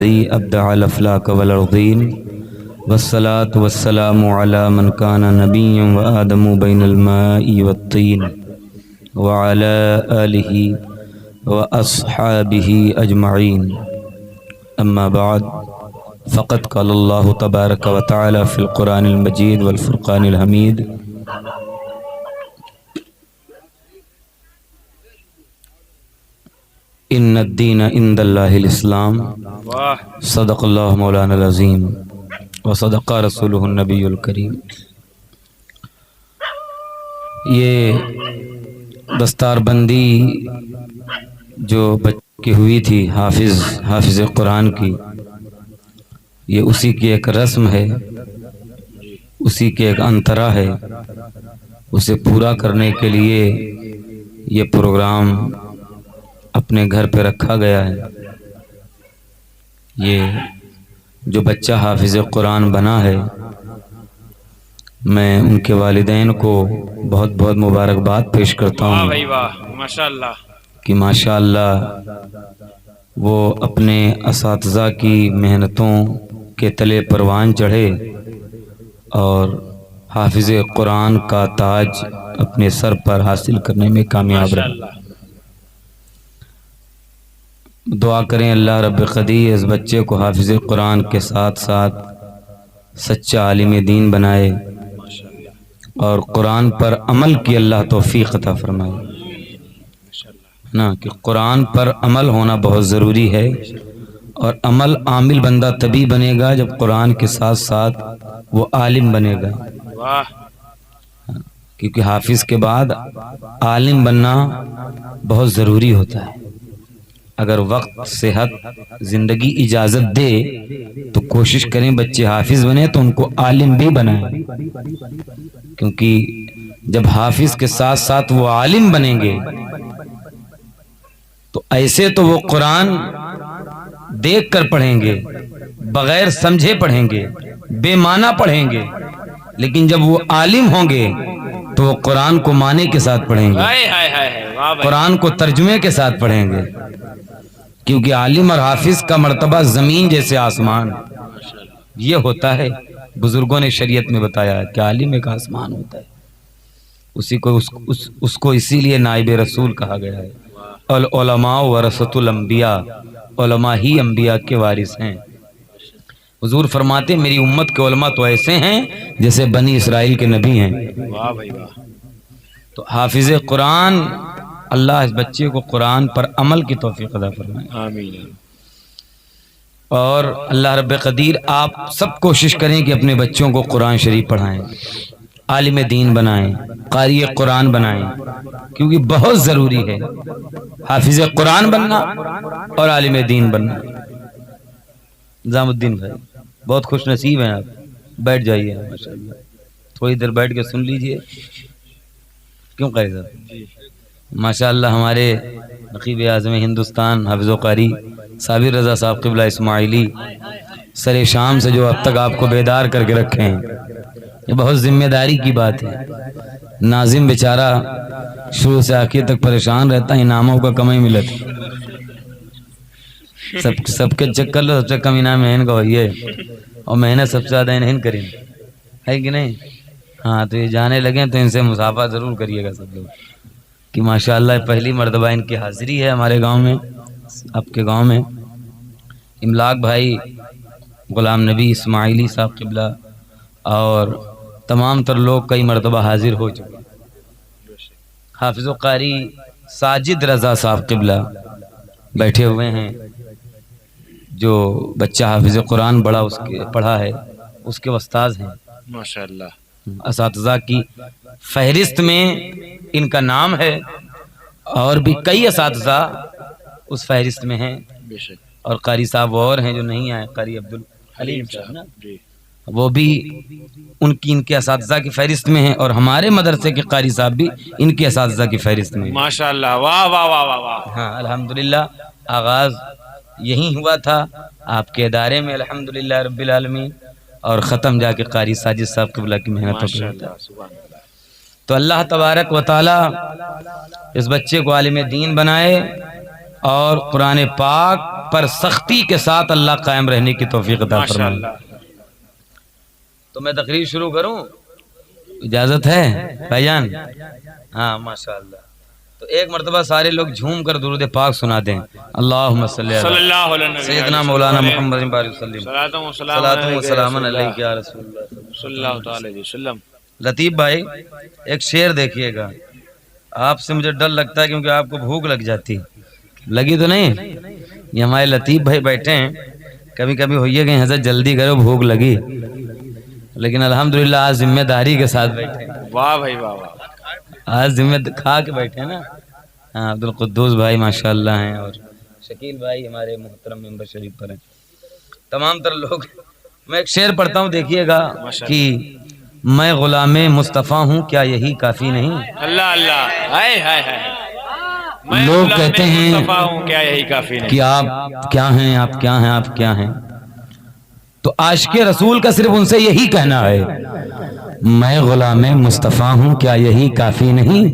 أبدع الأفلاك والأرضين والصلاة والسلام على من كان نبيا وآدم بين الماء والطين وعلى آله وأصحابه أجمعين. أما بعد، فقد قال الله تبارك وتعالى في القرآن المجيد والفرقان الحميد: ان الدین عند اللہ الاسلام. صدق اللہ مولانا العظیم وصدق رسولہ النبی الکریم. یہ دستار بندی جو بچے کی ہوئی تھی حافظ قرآن کی، یہ اسی کی ایک رسم ہے، اسی کی ایک انترا ہے. اسے پورا کرنے کے لیے یہ پروگرام اپنے گھر پہ رکھا گیا ہے. یہ جو بچہ حافظ قرآن بنا ہے، میں ان کے والدین کو بہت بہت مبارکباد پیش کرتا ہوں کہ ماشاءاللہ وہ اپنے اساتذہ کی محنتوں کے تلے پروان چڑھے اور حافظ قرآن کا تاج اپنے سر پر حاصل کرنے میں کامیاب رہے. دعا کریں اللہ رب قدیر اس بچے کو حافظ قرآن کے ساتھ ساتھ سچا عالم دین بنائے اور قرآن پر عمل کی اللہ توفیق عطا فرمائے نا، کہ قرآن پر عمل ہونا بہت ضروری ہے. اور عامل بندہ تبھی بنے گا جب قرآن کے ساتھ ساتھ وہ عالم بنے گا، کیونکہ حافظ کے بعد عالم بننا بہت ضروری ہوتا ہے. اگر وقت، صحت، زندگی اجازت دے تو کوشش کریں بچے حافظ بنے تو ان کو عالم بھی بنائیں، کیونکہ جب حافظ کے ساتھ ساتھ وہ عالم بنیں گے تو ایسے تو وہ قرآن دیکھ کر پڑھیں گے، بغیر سمجھے پڑھیں گے، بے معنی پڑھیں گے، لیکن جب وہ عالم ہوں گے تو وہ قرآن کو معنی کے ساتھ پڑھیں گے، قرآن کو ترجمے کے ساتھ پڑھیں گے. کیونکہ عالم اور حافظ کا مرتبہ زمین جیسے آسمان یہ ہوتا ہے. بزرگوں نے شریعت میں بتایا ہے کہ عالم ایک آسمان ہوتا ہے، اسی کو اس کو اسی لیے نائب رسول کہا گیا ہے. العلماء ورثۃ الانبیاء، علماء ہی انبیاء کے وارث ہیں. حضور فرماتے میری امت کے علماء تو ایسے ہیں جیسے بنی اسرائیل کے نبی ہیں. تو حافظ قرآن، اللہ اس بچے کو قرآن پر عمل کی توفیق عطا فرمائے. آمین. اور اللہ رب قدیر آپ سب کوشش کریں کہ اپنے بچوں کو قرآن شریف پڑھائیں، عالم دین بنائیں، قاری قرآن بنائیں، کیونکہ بہت ضروری ہے حافظ قرآن بننا اور عالم دین بننا. نظام الدین بھائی بہت خوش نصیب ہیں آپ، بیٹھ جائیے ماشاءاللہ، تھوڑی دیر بیٹھ کے سن لیجئے. کیوں قاری صاحب؟ ماشاءاللہ ہمارے نقیب اعظم ہندوستان حافظ و قاری صابر رضا صاحب قبلہ اسماعیلی سر شام سے جو اب تک آپ کو بیدار کر کے رکھے ہیں، یہ بہت ذمہ داری کی بات ہے. ناظم بیچارہ شروع سے آخر تک پریشان رہتا ہے، انعاموں کا کم ہی ملت، سب کے چیک کر لو، سب سے کم انعام ان کا ہوئی ہے اور محنت سب سے زیادہ انہیں کریں، ہے کہ نہیں؟ ہاں تو یہ جانے لگیں تو ان سے مصافحہ ضرور کریے گا سب لوگ، کہ ماشاءاللہ پہلی مرتبہ ان کی حاضری ہے ہمارے گاؤں میں، آپ کے گاؤں میں. املاک بھائی غلام نبی اسماعیلی صاحب قبلہ اور تمام تر لوگ کئی مرتبہ حاضر ہو چکے. حافظ و قاری ساجد رضا صاحب قبلہ بیٹھے ہوئے ہیں، جو بچہ حافظ قرآن پڑھا ہے اس کے استاذ ہیں ماشاءاللہ. اساتذہ کی فہرست میں ان کا نام ہے، اور بھی کئی اساتذہ اس فہرست میں ہیں. اور قاری صاحب اور ہیں جو نہیں آئے، قاری عبدالحلیم صاحب، وہ بھی ان کے اساتذہ کی فہرست میں ہیں، اور ہمارے مدرسے کے قاری صاحب بھی ان کے اساتذہ کی فہرست میں ہیں ماشاءاللہ. واہ واہ واہ واہ واہ. ہاں الحمدللہ آغاز یہی ہوا تھا آپ کے ادارے میں الحمدللہ رب العالمین، اور ختم جا کے قاری ساجد صاحب قبلہ کی محنتوں پہ ہوتا ہے. تو اللہ تبارک و تعالی اس بچے کو عالم دین بنائے اور قرآن پاک پر سختی کے ساتھ اللہ قائم رہنے کی توفیق عطا فرمائے۔ تو میں تقریر شروع کروں؟ اجازت ہے بھائی جان؟ ہاں ماشاءاللہ۔ تو ایک مرتبہ سارے لوگ جھوم کر درود پاک سنا دیں۔ اللہم صلی اللہ علیہ سیدنا مولانا محمد وسلم، صلاۃ و سلام علیک یا رسول اللہ صلی اللہ علیہ وسلم۔ لطیف بھائی ایک شعر دیکھیے گا، آپ سے مجھے ڈر لگتا ہے کیونکہ آپ کو بھوک لگ جاتی، لگی تو نہیں؟ یہ ہمارے لطیف بھائی بیٹھے ہیں، کبھی کبھی ہوئیے گئے حضرت جلدی کرو بھوک لگی، لیکن الحمدللہ آج ذمہ داری کے ساتھ بیٹھے۔ واہ بھائی واہ واہ، آج ذمہ کھا کے بیٹھے نا۔ ہاں عبدالقدوس بھائی ماشاءاللہ ہیں، اور شکیل بھائی ہمارے محترم ممبر شریف پر ہیں، تمام تر لوگ۔ میں ایک شعر پڑھتا ہوں دیکھیے گا کہ میں غلام مصطفیٰ ہوں کیا یہی کافی نہیں؟ اللہ اللہ، ہائے ہائے ہائے، لوگ کہتے ہیں کیا یہی کافی نہیں کہ آپ کیا ہیں، آپ کیا ہیں، آپ کیا ہیں؟ تو عاشق رسول کا صرف ان سے یہی کہنا ہے میں غلام مصطفیٰ ہوں کیا یہی کافی نہیں؟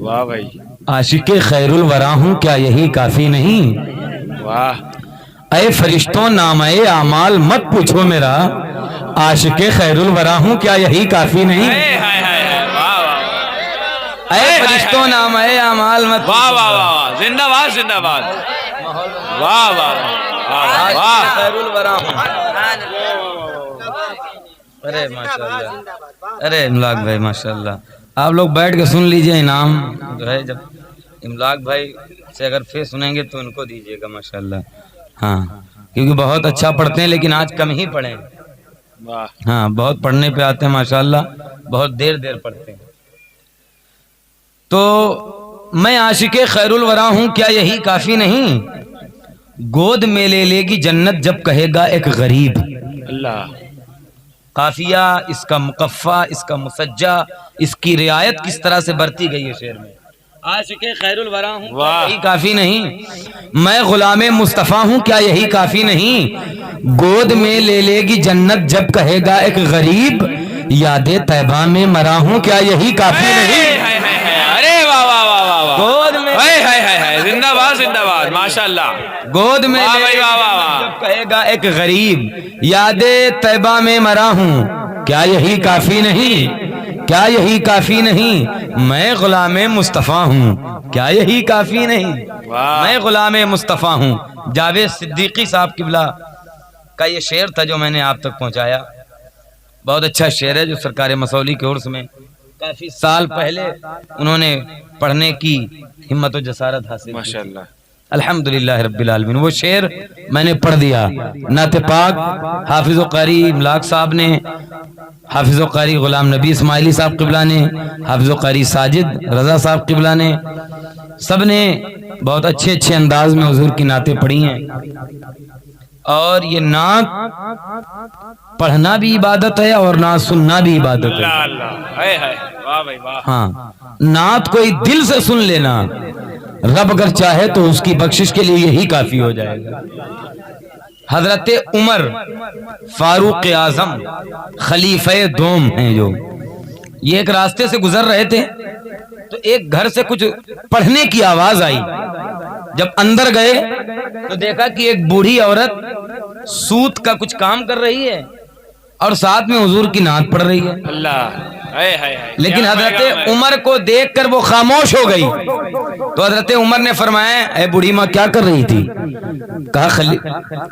واہ بھائی، عاشق خیر الورا ہوں کیا یہی کافی نہیں؟ واہ، اے فرشتوں نامہ اعمال مت پوچھو میرا، عاشق خیر الورا ہوں کیا یہی کافی نہیں؟ اے فرشتوں نامہ اعمال مت، واہ واہ واہ، زندہ باد زندہ باد، واہ واہ واہ، خیر الورا ہوں۔ ارے ماشاءاللہ، ارے املاک بھائی ماشاءاللہ، آپ لوگ بیٹھ کے سن لیجئے، انعام جو ہے جب املاک بھائی سے اگر پھر سنیں گے تو ان کو دیجئے گا ماشاءاللہ۔ ہاں کیونکہ بہت اچھا پڑھتے ہیں لیکن آج کم ہی پڑھیں، ہاں بہت پڑھنے پہ آتے ہیں ماشاءاللہ، بہت دیر دیر پڑھتے ہیں۔ تو میں عاشق خیر الورا ہوں کیا یہی کافی نہیں؟ گود میں لے لے گی جنت جب کہے گا ایک غریب۔ اللہ، قافیہ اس کا مقفع، اس کا مسجع، اس کی رعایت کس طرح سے برتی گئی ہے شعر میں۔ عاشق خیر الورا ہوں کیا یہی کافی نہیں؟ میں غلام مصطفیٰ ہوں کیا یہی کافی نہیں؟ گود میں لے لے گی جنت جب کہے گا ایک غریب، یاد طیبہ میں مرا ہوں کیا یہی کافی نہیں؟ ارے واہ واہ واہ واہ، گود میں زندہ باد زندہ باد ماشاءاللہ، گود میں جب کہے گا ایک غریب، یاد طیبہ میں مرا ہوں کیا یہی کافی نہیں؟ کیا یہی کافی نہیں؟ میں غلام مصطفیٰ ہوں کیا یہی کافی نہیں؟ میں غلام مصطفیٰ ہوں۔ جاوید صدیقی صاحب قبلہ کا یہ شعر تھا جو میں نے آپ تک پہنچایا، بہت اچھا شعر ہے جو سرکار مسولی کے عرس میں کافی سال پہلے انہوں نے پڑھنے کی ہمت و جسارت حاصل ماشاءاللہ، الحمدللہ رب العالمین۔ وہ شعر میں نے پڑھ دیا، نعت پاک حافظ و قاری املاک صاحب نے، حافظ و قاری غلام نبی اسماعیلی صاحب قبلہ نے، حافظ و قاری ساجد رضا صاحب قبلہ نے، سب نے بہت اچھے اچھے انداز میں حضور کی نعتیں پڑھی ہیں۔ اور یہ نعت پڑھنا بھی عبادت ہے اور نعت سننا بھی عبادت ہے۔ ہاں نعت کوئی دل سے سن لینا، رب اگر چاہے تو اس کی بخشش کے لیے یہی کافی ہو جائے گا۔ حضرت عمر فاروق اعظم خلیفہ دوم ہیں، جو یہ ایک راستے سے گزر رہے تھے تو ایک گھر سے کچھ پڑھنے کی آواز آئی، جب اندر گئے تو دیکھا کہ ایک بوڑھی عورت سوت کا کچھ کام کر رہی ہے اور ساتھ میں حضور کی نعت پڑھ رہی ہے۔ اللہ، لیکن حضرت عمر کو دیکھ کر وہ خاموش ہو گئی، تو حضرت عمر نے فرمایا اے بوڑھی ماں کیا کر رہی تھی؟ کہا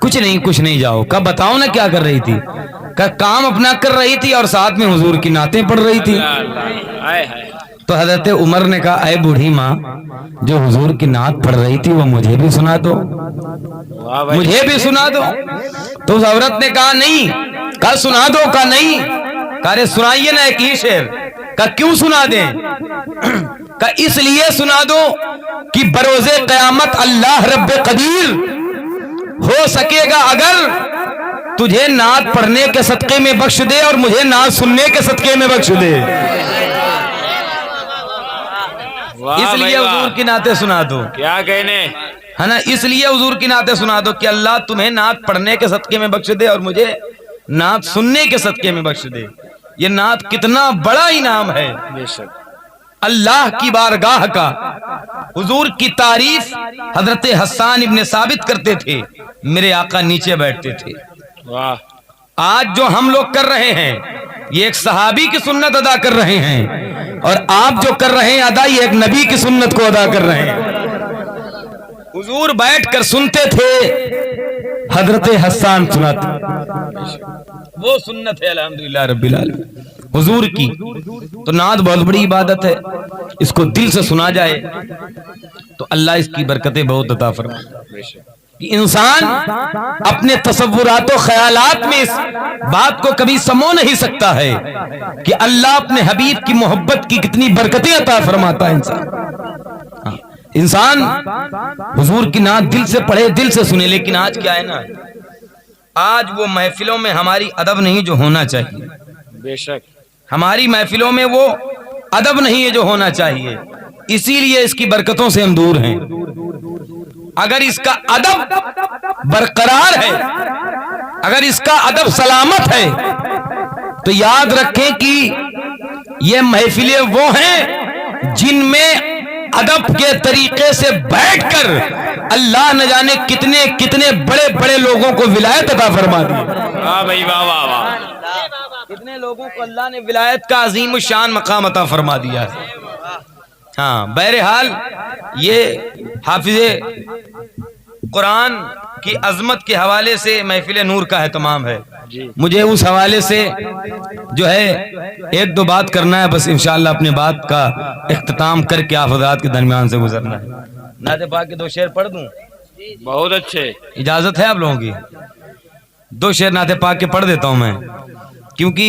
کچھ نہیں، جاؤ۔ کہا بتاؤ نا کیا کر رہی تھی؟ کہا کام اپنا کر رہی تھی اور ساتھ میں حضور کی نعتیں پڑھ رہی تھی۔ تو حضرت عمر نے کہا اے بوڑھی ماں، جو حضور کی نعت پڑھ رہی تھی وہ مجھے بھی سنا دو، مجھے بھی سنا دو۔ تو اس عورت نے کہا نہیں۔ کہا سنا دو؟ کہا نہیں۔ کہا سنائیے نا ایک ہی شعر۔ کہا کیوں سنا دیں؟ کہا اس لیے سنا دو کہ بروز قیامت اللہ رب قدیر ہو سکے گا اگر تجھے نعت پڑھنے کے صدقے میں بخش دے اور مجھے نعت سننے کے صدقے میں بخش دے، اس لیے حضور کی نعتیں سنا دو۔ کیا کہنے ہے نا، اس لیے حضور کی نعتیں سنا دو کہ اللہ تمہیں نعت پڑھنے کے صدقے میں بخش دے اور مجھے نعت سننے کے صدقے میں بخش دے۔ یہ نعت کتنا بڑا انعام ہے، بے شک اللہ کی بارگاہ کا حضور کی تعریف حضرت حسان ابن ثابت کرتے تھے، میرے آقا نیچے بیٹھتے تھے۔ واہ، آج جو ہم لوگ کر رہے ہیں یہ ایک صحابی کی سنت ادا کر رہے ہیں، اور آپ جو کر رہے ہیں ادا یہ ایک نبی کی سنت کو ادا کر رہے ہیں۔ حضور بیٹھ کر سنتے تھے، حضرت حسان سناتے، وہ سنت ہے الحمدللہ رب العالمین حضور کی۔ تو نعت بہت بڑی عبادت ہے، اس کو دل سے سنا جائے تو اللہ اس کی برکتیں بہت عطا فرمائے۔ کہ انسان اپنے تصورات و خیالات میں اس بات کو کبھی سمو نہیں سکتا ہے کہ اللہ اپنے حبیب کی محبت کی کتنی برکتیں عطا فرماتا ہے انسان حضور کی نعت دل سے پڑھے، دل سے سنے۔ لیکن آج کیا ہے نا، آج وہ محفلوں میں ہماری ادب نہیں جو ہونا چاہیے، بے شک ہماری محفلوں میں وہ ادب نہیں ہے جو ہونا چاہیے، اسی لیے اس کی برکتوں سے ہم دور ہیں۔ اگر اس کا ادب برقرار ہے، اگر اس کا ادب سلامت ہے، تو یاد رکھیں کہ یہ محفلیں وہ ہیں جن میں ادب کے طریقے سے بیٹھ کر اللہ نہ جانے کتنے کتنے بڑے بڑے لوگوں کو ولایت عطا فرما دی۔ واہ بھائی واہ واہ واہ، کتنے لوگوں کو اللہ نے ولایت کا عظیم الشان مقام عطا فرما دیا ہے۔ ہاں، بہرحال یہ حافظ قرآن کی عظمت کے حوالے سے محفل نور کا اہتمام ہے۔ مجھے اس حوالے سے جو ہے ایک دو بات کرنا ہے، بس انشاءاللہ اپنے بات کا اختتام کر کے آپ حضرات کے درمیان سے گزرنا ہے۔ نعت پاک کے دو شعر پڑھ دوں؟ بہت اچھے، اجازت ہے آپ لوگوں کی؟ دو شعر نعت پاک کے پڑھ دیتا ہوں میں، کیونکہ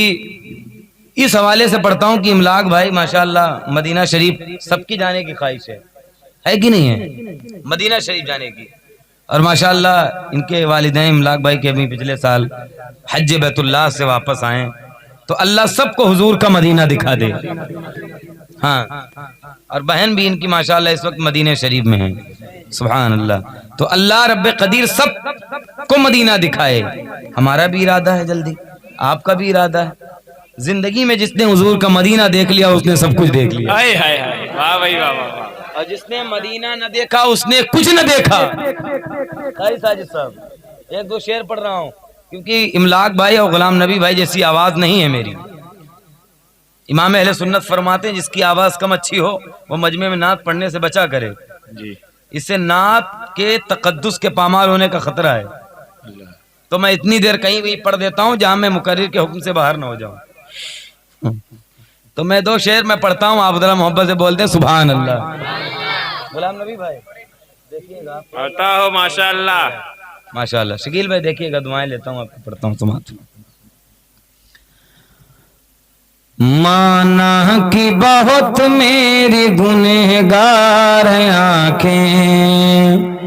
اس حوالے سے پڑھتا ہوں کہ املاک بھائی ماشاءاللہ مدینہ شریف سب کی جانے کی خواہش ہے کہ نہیں ہے؟ مدینہ شریف جانے کی، اور ماشاءاللہ ان کے والدین املاک بھائی کے بھی پچھلے سال حج بیت اللہ سے واپس آئیں، تو اللہ سب کو حضور کا مدینہ دکھا دے۔ ہاں، اور بہن بھی ان کی ماشاءاللہ اس وقت مدینہ شریف میں ہیں، سبحان اللہ۔ تو اللہ رب قدیر سب کو مدینہ دکھائے۔ ہمارا بھی ارادہ ہے، جلدی آپ کا بھی ارادہ ہے۔ زندگی میں جس نے حضور کا مدینہ دیکھ لیا اس نے سب کچھ دیکھ لیا، ہائے ہائے ہائے، واہ بھائی واہ واہ واہ، اور جس نے مدینہ نہ دیکھا اس نے کچھ نہ دیکھا۔ قاری ساجد صاحب ایک دو شعر پڑھ رہا ہوں کیونکہ املاک بھائی اور غلام نبی بھائی جیسی آواز نہیں ہے میری۔ امام اہل سنت فرماتے ہیں جس کی آواز کم اچھی ہو وہ مجمع میں نعت پڑھنے سے بچا کرے، جی اس سے نعت کے تقدس کے پامال ہونے کا خطرہ ہے۔ تو میں اتنی دیر کہیں بھی پڑھ دیتا ہوں جہاں میں مقرر کے حکم سے باہر نہ ہو جاؤں۔ تو میں دو شعر میں پڑھتا ہوں، آپ ذرا محبت سے بولتے ہیں سبحان اللہ۔ غلام نبی بھائی دیکھیے گا، پڑھتا ہو ماشاءاللہ، ماشاءاللہ۔ شکیل بھائی دیکھیے گا، دعائیں لیتا ہوں، آپ کو پڑھتا ہوں سماعت۔ مانا کی بہت میری گنہگار ہیں آنکھیں،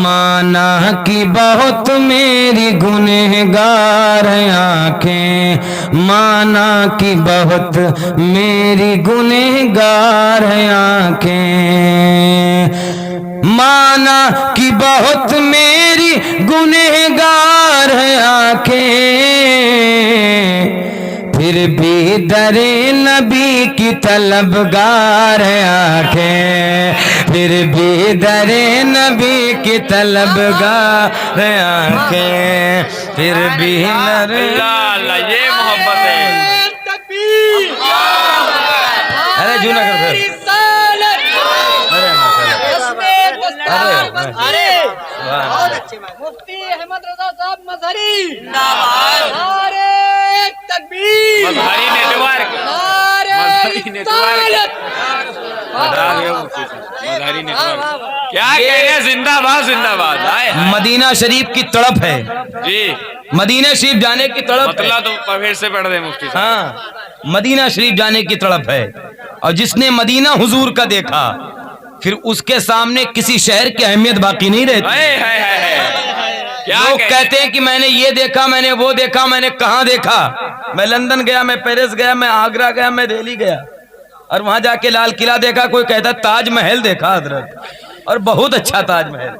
مانا کی بہت میری گنہگار ہیں آنکھیں، مانا کی بہت میری گنہگار ہیں آنکھیں، مانا کی بہت میری گنہگار ہیں آنکھیں، پھر بھی در نبی کی طلبگار ہیں آنکھیں، پھر بھی در نبی کی طلبگار ہیں آنکھیں، پھر بھی در اللہ اللہ، یہ محبت ہے۔ ارے جو نہ کر پھر مفتی احمد رضا صاحب مظہری، نعرہ تکبیر، Mazhari network, Mazhari network, Mazhari network, کیا کہہ رہے ہیں، زندہ باد زندہ باد۔ مدینہ شریف کی تڑپ ہے، جی مدینہ شریف جانے کی تڑپ ہے۔ مطلب تو پھر سے پڑھ دیں مفتی صاحب۔ ہاں، مدینہ شریف جانے کی تڑپ ہے، اور جس نے مدینہ حضور کا دیکھا پھر اس کے سامنے کسی شہر کی اہمیت باقی نہیں رہتی۔ ہائے ہائے ہائے، کیا لوگ کہتے ہیں کہ میں نے یہ دیکھا، میں نے وہ دیکھا، میں نے کہاں دیکھا، میں لندن گیا، میں پیرس گیا، میں آگرہ گیا، میں دہلی گیا، اور وہاں جا کے لال قلعہ دیکھا، کوئی کہتا تاج محل دیکھا حضرت، اور بہت اچھا تاج محل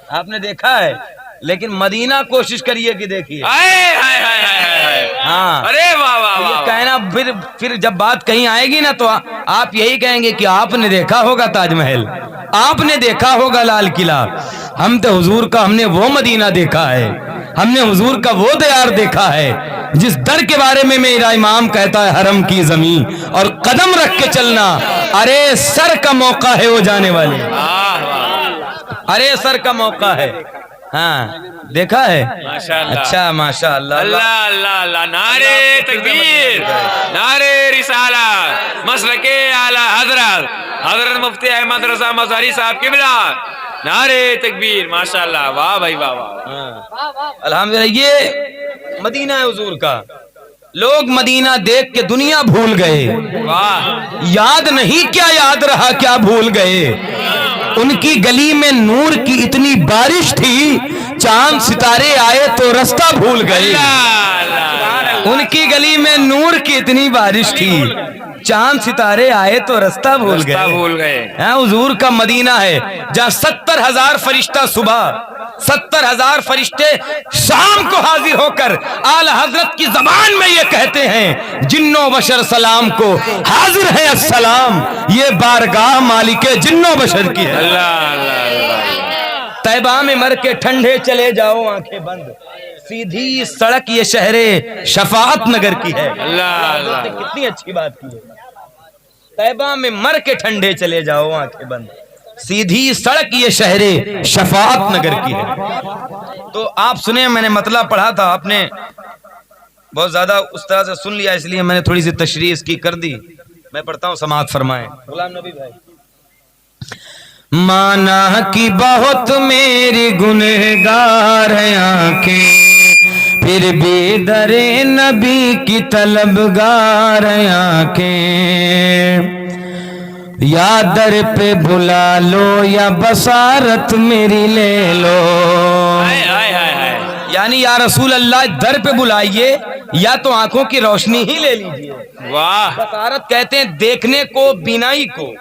آپ نے دیکھا ہے، لیکن مدینہ کوشش کریے کہ دیکھیے۔ ہائے ہائے ہائے ہائے ہائے، ہاں ارے واہ واہ یہ واہ کہنا پھر جب بات کہیں آئے گی نا تو آپ یہی کہیں گے کہ آپ نے دیکھا ہوگا تاج محل، آپ نے دیکھا ہوگا لال قلعہ، ہم تو حضور کا ہم نے وہ مدینہ دیکھا ہے، ہم نے حضور کا وہ دیار دیکھا ہے جس در کے بارے میں میرا امام کہتا ہے حرم کی زمین اور قدم رکھ کے چلنا، ارے سر کا موقع ہے وہ جانے والے، ارے سر کا موقع ہے۔ ہاں دیکھا ہے، ماشاءاللہ، اچھا ماشاء اللہ، اللہ اللہ اللہ، نعرے تکبیر، نعرے رسالت، مسلک اعلی حضرت حضرت مفتی احمد رضا مظہری صاحب قبلہ، نعرے تکبیر، ماشاءاللہ، واہ بھائی واہ واہ، الحمدللہ۔ یہ مدینہ ہے حضور کا، لوگ مدینہ دیکھ کے دنیا بھول گئے، واہ یاد نہیں کیا یاد رہا کیا بھول گئے، ان کی گلی میں نور کی اتنی بارش تھی چاند ستارے آئے تو رستہ بھول گئے، ان کی گلی میں نور کی اتنی بارش تھی چاند ستارے آئے تو رستہ بھول گئے۔ ہاں حضور کا مدینہ ہے جہاں 70,000 فرشتہ صبح، 70,000 فرشتے شام کو حاضر ہو کر اعلی حضرت کی زبان میں یہ کہتے ہیں جن و بشر سلام کو حاضر ہے السلام، یہ بارگاہ مالک جن و بشر کی ہے۔ طیبہ میں مر کے ٹھنڈے چلے جاؤ آنکھیں بند، سیدھی سڑک یہ شہر شفاعت نگر کی ہے۔ کتنی اچھی بات کی ہے، طیبہ میں مر کے ٹھنڈے چلے جاؤ آنکھیں بند، سیدھی سڑک یہ شہر شفاعت نگر کی ہے۔ تو آپ سنیں، میں نے مطلب پڑھا تھا، آپ نے بہت زیادہ اس طرح سے سن لیا، اس لیے میں نے تھوڑی سی تشریح اس کی کر دی، میں پڑھتا ہوں، سماعت فرمائیں۔ غلام نبی بھائی، مانا کی بہت میری گنہگار ہیں آنکھیں، پھر بھی در نبی کی طلبگار ہیں آنکھیں، یا در پہ بلا لو یا بصارت میری لے لو، یعنی یا رسول اللہ در پہ بلائیے یا تو آنکھوں کی روشنی ہی لے لیجیے۔ واہ، بصارت کہتے ہیں دیکھنے کو، بینائی کو،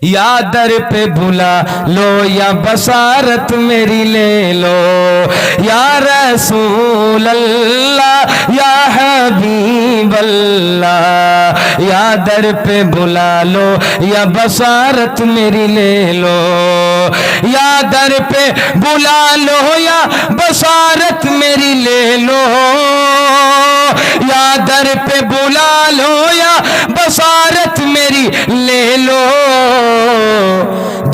یا در پہ بلا لو یا بصارت میری لے لو، یا رسول اللہ یا حبیب اللہ، یا در پہ بلا لو یا بصارت میری لے لو، یا در پہ بلا لو یا بصارت میری لے لو، یا در پہ بلا لو یا بصارت میری لے لو،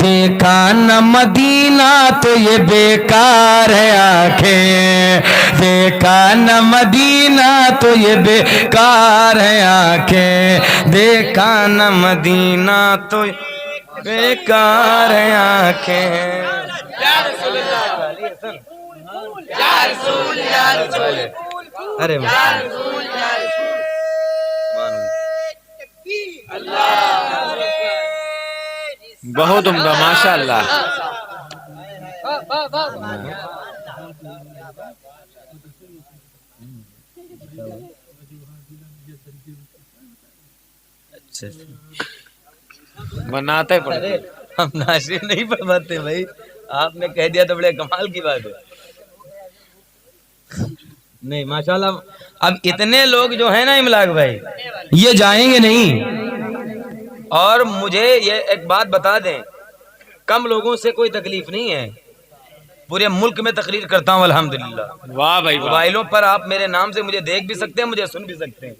دیکھا نہ مدینہ تو یہ بیکار ہے آنکھیں، دیکھا نہ مدینہ تو یہ بیکار ہے آنکھیں، دیکھا نہ مدینہ تو بیکار ہے آنکھیں۔ ارے بہت عمدہ، ماشاءاللہ، بناتے پڑے، ہم ناشر نہیں پڑھواتے بھائی، آپ نے کہہ دیا تو بڑے کمال کی بات ہے۔ نہیں ماشاءاللہ، اب اتنے لوگ جو ہیں نا املاک بھائی، یہ جائیں گے نہیں، اور مجھے یہ ایک بات بتا دیں، کم لوگوں سے کوئی تکلیف نہیں ہے، پورے ملک میں تقریر کرتا ہوں الحمدللہ، واہ بھائی واہ، موبائلوں پر آپ میرے نام سے مجھے دیکھ بھی سکتے ہیں، مجھے سن بھی سکتے ہیں،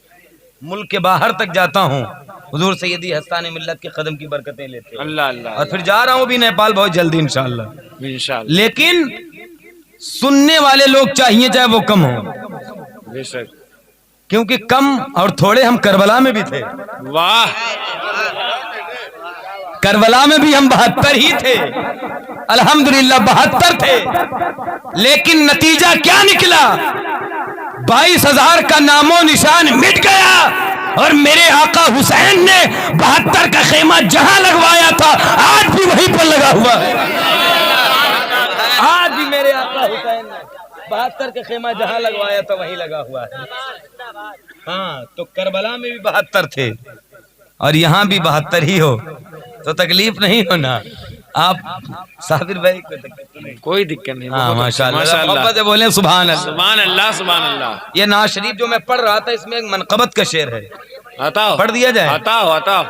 ملک کے باہر تک جاتا ہوں، حضور سیدی ہستان ملت کے قدم کی برکتیں لیتے ہیں، اللہ اللہ، اور پھر جا رہا ہوں بھی نیپال بہت جلدی انشاءاللہ۔ انشاءاللہ، لیکن سننے والے لوگ چاہیے چاہے وہ کم ہوں، بے شک، کیونکہ کم اور تھوڑے ہم کربلا میں بھی تھے، واہ، کربلا میں بھی ہم 72 ہی تھے، الحمدللہ 72 تھے، لیکن نتیجہ کیا نکلا؟ 22,000 کا نام و نشان مٹ گیا، اور میرے آقا حسین نے 72 کا خیمہ جہاں لگوایا تھا آج بھی وہیں پر لگا ہوا ہے، آج بھی میرے آقا حسین نے 72 کا خیمہ جہاں لگوایا تھا وہیں لگا ہوا ہے۔ ہاں تو کربلا میں بھی 72 تھے اور یہاں بھی 72 ہی ہو تو تکلیف نہیں ہونا، آپ صابر بھائی کوئی دقت نہیں. ہاں ماشاء اللہ ماشاءاللہ. محبت سے بولیں سبحان اللہ. سبحان اللہ سبحان اللہ. یہ نعت شریف جو میں پڑھ رہا تھا اس میں ایک منقبت کا شعر ہے, آتا پڑھ دیا جائے. آتا.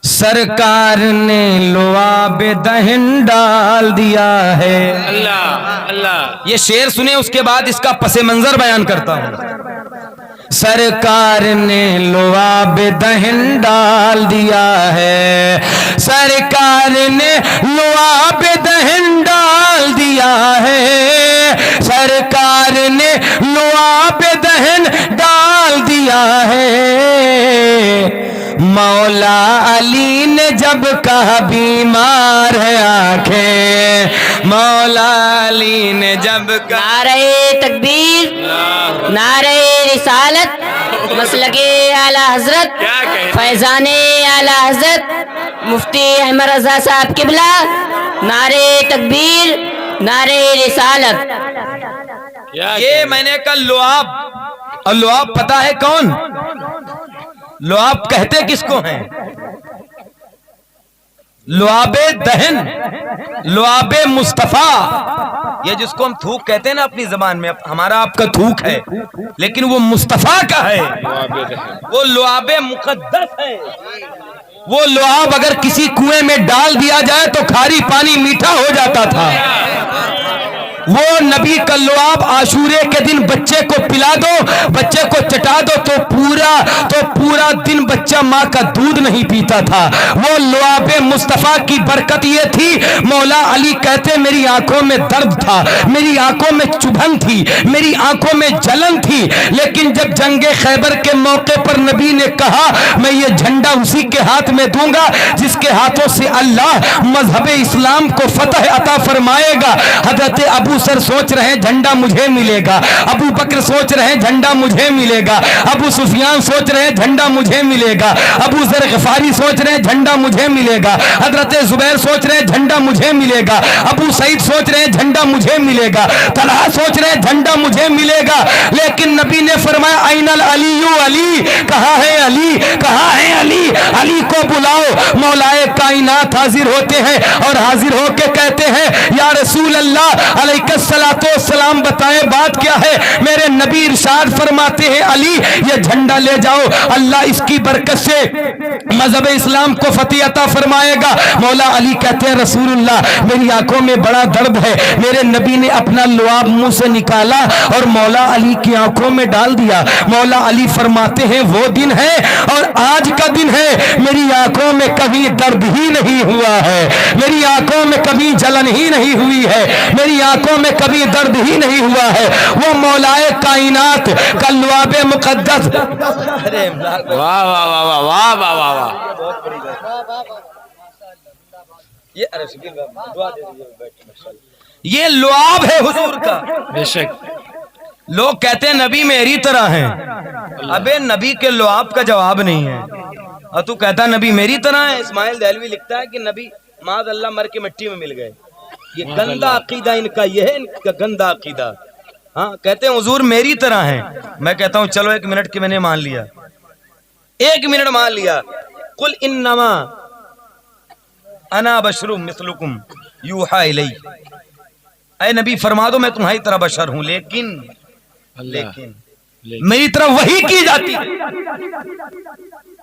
سرکار نے لعاب دہن ڈال دیا ہے. اللہ اللہ. یہ شعر سنیں, اس کے بعد اس کا پس منظر بیان کرتا ہوں. سرکار نے لعاب دہن ڈال دیا ہے, سرکار نے لعاب دہن ڈال دیا ہے, سرکار نے لعاب دہن ڈال دیا ہے. مولا علی نے جب کہا بیمار ہے آنکھیں, مولا علی نے جب کہا نعرہ تکبیر, نعرہ رسالت, مسلک اعلی حضرت, کیا کہیں فیضان اعلی حضرت مفتی احمد رضا صاحب قبلہ, نعرہ تکبیر, نعرہ رسالت. یہ میں نے کہا لعاب, اور لعاب پتہ ہے کون؟ لعاب کہتے کس کو ہیں؟ لعاب دہن, لعاب مصطفیٰ, یہ جس کو ہم تھوک کہتے ہیں نا اپنی زبان میں, ہمارا آپ کا تھوک ہے لیکن وہ مصطفیٰ کا ہے, وہ لعاب مقدس ہے. وہ لعاب اگر کسی کنویں میں ڈال دیا جائے تو کھاری پانی میٹھا ہو جاتا تھا. وہ نبی کا لعاب عاشورے کے دن بچے کو پلا دو, بچے کو چٹا دو تو پورا دن بچہ ماں کا دودھ نہیں پیتا تھا. وہ لعاب مصطفیٰ کی برکت یہ تھی, مولا علی کہتے میری آنکھوں میں درد تھا, میری آنکھوں میں چبھن تھی, میری آنکھوں میں جلن تھی, لیکن جب جنگ خیبر کے موقع پر نبی نے کہا میں یہ جھنڈا اسی کے ہاتھ میں دوں گا جس کے ہاتھوں سے اللہ مذہب اسلام کو فتح عطا فرمائے گا. حضرت ابو سر سوچ رہے ہیں جھنڈا مجھے ملے گا, ابو بکر سوچ رہے ہیں جھنڈا مجھے ملے گا, ابو سفیان سوچ رہے ہیں جھنڈا مجھے ملے گا, ابو ذر غفاری سوچ رہے ہیں جھنڈا مجھے ملے گا, حضرت زبیر سوچ رہے ہیں جھنڈا مجھے ملے گا, ابو سعید سوچ رہے ہیں جھنڈا مجھے ملے گا, طلحہ سوچ رہے ہیں جھنڈا مجھے ملے گا. لیکن نبی نے فرمایا این العلی, علی کہاں ہے, علی کہاں ہے, علی, علی کو بلاؤ. مولائے کائنات حاضر ہوتے ہیں اور حاضر ہو کے کہتے ہیں یا رسول اللہ علیہ الصلوۃ والسلام بتائیں بات کیا ہے. میرے نبی ارشاد فرماتے ہیں علی یہ جھنڈا لے جاؤ, اللہ اس کی برکت سے مذہب اسلام کو فتح عطا فرمائے گا. مولا علی کہتے ہیں رسول اللہ میری آنکھوں میں بڑا درد ہے. میرے نبی نے اپنا لعاب منہ سے نکالا اور مولا علی کی آنکھوں میں ڈال دیا. مولا علی فرماتے ہیں وہ دن ہے اور آج کا دن ہے, میری آنکھوں میں کبھی درد ہی نہیں ہوا ہے, میری آنکھوں میں کبھی جلن ہی نہیں ہوئی ہے, میری آنکھوں میں کبھی درد ہی نہیں ہوا ہے. وہ مولائے کائنات کا لعاب مقدس. واہ واہ واہ واہ واہ واہ واہ واہ. یہ لعاب ہے حضور کا. بے شک لوگ کہتے ہیں نبی میری طرح ہیں, ابے نبی کے لعاب کا جواب نہیں ہے, اور تو کہتا نبی میری طرح ہے. اسماعیل دہلوی لکھتا ہے کہ نبی معاذ اللہ مر کے مٹی میں مل گئے. یہ گندا عقیدہ ان کا, یہ ہے ان کا گندا عقیدہ. ہاں کہتے ہیں حضور میری طرح ہیں. میں کہتا ہوں چلو 1 منٹ کی میں نے مان لیا, 1 منٹ مان لیا. قل انما انا بشر مثلکم یوحی الی, اے نبی فرما دو میں تمہاری طرح بشر ہوں, لیکن میری طرح وحی کی جاتی.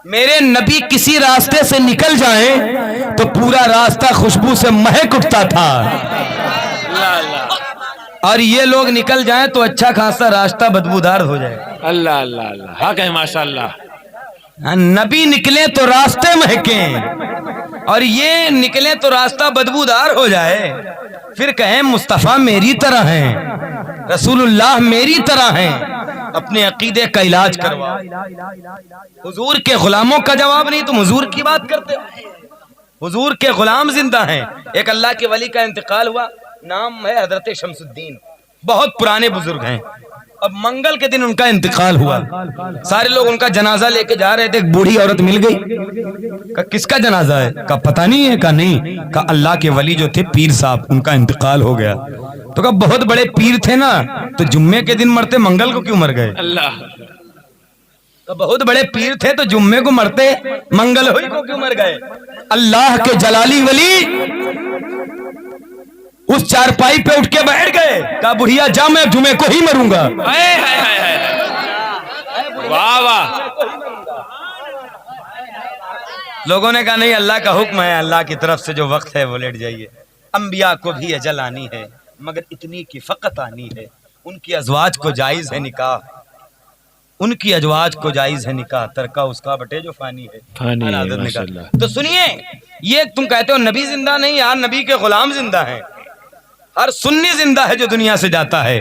میرے نبی کسی راستے سے نکل جائیں تو پورا راستہ خوشبو سے مہک اٹھتا تھا, اور یہ لوگ نکل جائیں تو اچھا خاصا راستہ بدبودار ہو جائے. اللہ اللہ اللہ حق ہے ماشاء اللہ. نبی نکلے تو راستے مہکیں, اور یہ نکلے تو راستہ بدبودار ہو جائے. پھر کہیں مصطفیٰ میری طرح ہیں, رسول اللہ میری طرح ہیں, اپنے عقیدے کا علاج کروا. حضور کے غلاموں کا جواب نہیں, تم حضور کی بات کرتے ہو. حضور کے غلام زندہ ہیں. ایک اللہ کے ولی کا انتقال ہوا, نام ہے حضرت شمس الدین, بہت پرانے بزرگ ہیں. اب منگل کے دن ان کا انتقال ہوا, سارے لوگ ان کا جنازہ لے کے جا رہے تھے. ایک بوڑھی عورت مل گئی, کہا کس کا جنازہ ہے؟ کہا پتہ نہیں ہے. کہا نہیں. کہا اللہ کے ولی جو تھے پیر صاحب, ان کا انتقال ہو گیا. تو کہا بہت بڑے پیر تھے نا, تو جمعے کے دن مرتے, منگل کو کیوں مر گئے؟ اللہ تو بہت بڑے پیر تھے تو جمعے کو مرتے منگل ہوئی کو کیوں مر گئے؟ اللہ کے جلالی ولی اس چارپائی پہ اٹھ کے بیٹھ گئے، کہا بڑھیا جا میں جمعے کو ہی مروں گا۔ واہ واہ، لوگوں نے کہا نہیں، اللہ کا حکم ہے، اللہ کی طرف سے جو وقت ہے وہ لیٹ جائیے۔ انبیاء کو بھی اجل آنی ہے، مگر اتنی کی فقط آنی ہے۔ ان کی ازواج کو جائز ہے نکاح، ان کی ازواج کو جائز ہے نکاح، ترکہ اس کا بٹے جو فانی ہے۔ فانی ہے، حضرت نے کہا ماشاءاللہ۔ تو سنیے، یہ تم کہتے ہو نبی زندہ نہیں، یار نبی کے غلام زندہ ہیں، ہر سنی زندہ ہے جو دنیا سے جاتا ہے۔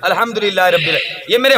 الحمدللہ رب العالمین۔ یہ میرے